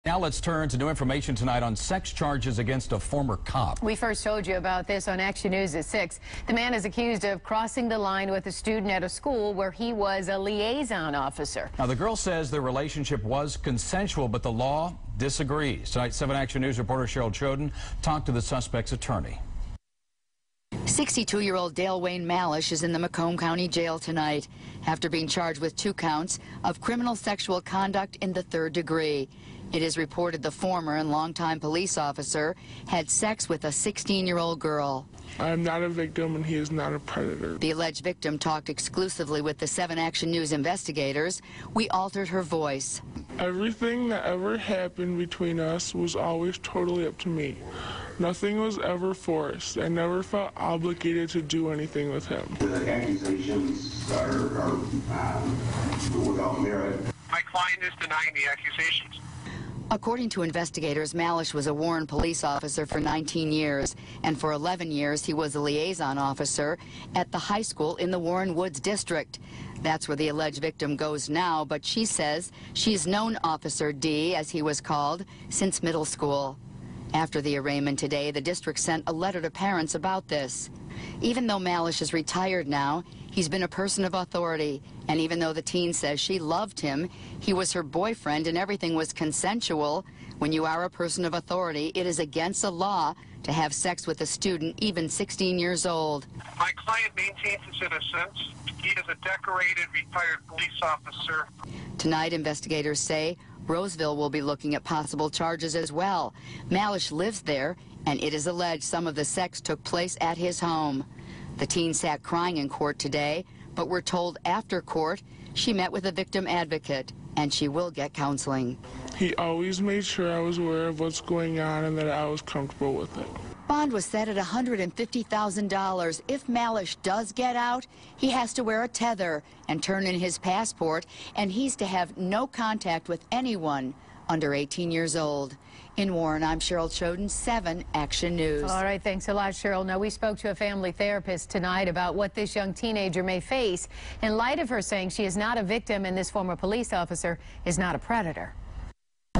Now let's turn to new information tonight on sex charges against a former cop. We first told you about this on Action News at 6. The man is accused of crossing the line with a student at a school where he was a liaison officer. Now the girl says their relationship was consensual, but the law disagrees. Tonight, 7 Action News reporter Cheryl Choden talked to the suspect's attorney. 62-year-old Dale Malesh is in the Macomb County Jail tonight after being charged with 2 counts of criminal sexual conduct in the 3rd degree. It is reported the former and longtime police officer had sex with a 16-year-old girl. I am not a victim and he is not a predator. The alleged victim talked exclusively with the 7 Action News investigators. We altered her voice. Everything that ever happened between us was always totally up to me. Nothing was ever forced. I never felt obligated to do anything with him. The accusations are without merit. My client is denying the accusations. According to investigators, Malesh was a Warren police officer for 19 years, and for 11 years he was a liaison officer at the high school in the Warren Woods district. That's where the alleged victim goes now, but she says she's known Officer D, as he was called, since middle school. After the arraignment today, the district sent a letter to parents about this. Even though Malesh is retired now, he's been a person of authority. And even though the teen says she loved him, he was her boyfriend and everything was consensual. When you are a person of authority, it is against the law to have sex with a student, even 16 years old. My client maintains his innocence. He is a decorated retired police officer. Tonight, investigators say Roseville will be looking at possible charges as well. Malesh lives there, and it is alleged some of the sex took place at his home. The teen sat crying in court today, but we're told after court she met with a victim advocate, and she will get counseling. He always made sure I was aware of what's going on and that I was comfortable with it. Bond was set at $150,000. If Malesh does get out, he has to wear a tether and turn in his passport, and he's to have no contact with anyone under 18 years old. In Warren, I'm Cheryl Choden, 7 Action News. All right, thanks a lot, Cheryl. Now, we spoke to a family therapist tonight about what this young teenager may face in light of her saying she is not a victim and this former police officer is not a predator.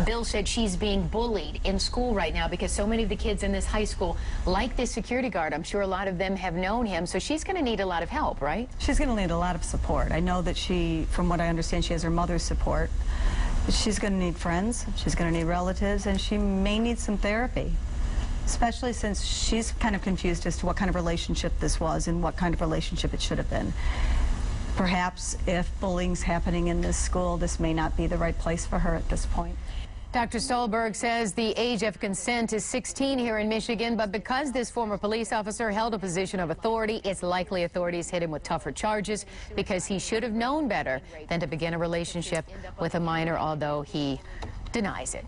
Bill said she's being bullied in school right now because so many of the kids in this high school like this security guard. I'm sure a lot of them have known him, so she's going to need a lot of help, right? She's going to need a lot of support. I know that she, from what I understand, she has her mother's support. But she's going to need friends, she's going to need relatives, and she may need some therapy, especially since she's kind of confused as to what kind of relationship this was and what kind of relationship it should have been. Perhaps if bullying's happening in this school, this may not be the right place for her at this point. Dr. Stolberg says the age of consent is 16 here in Michigan, but because this former police officer held a position of authority, it's likely authorities hit him with tougher charges because he should have known better than to begin a relationship with a minor, although he denies it.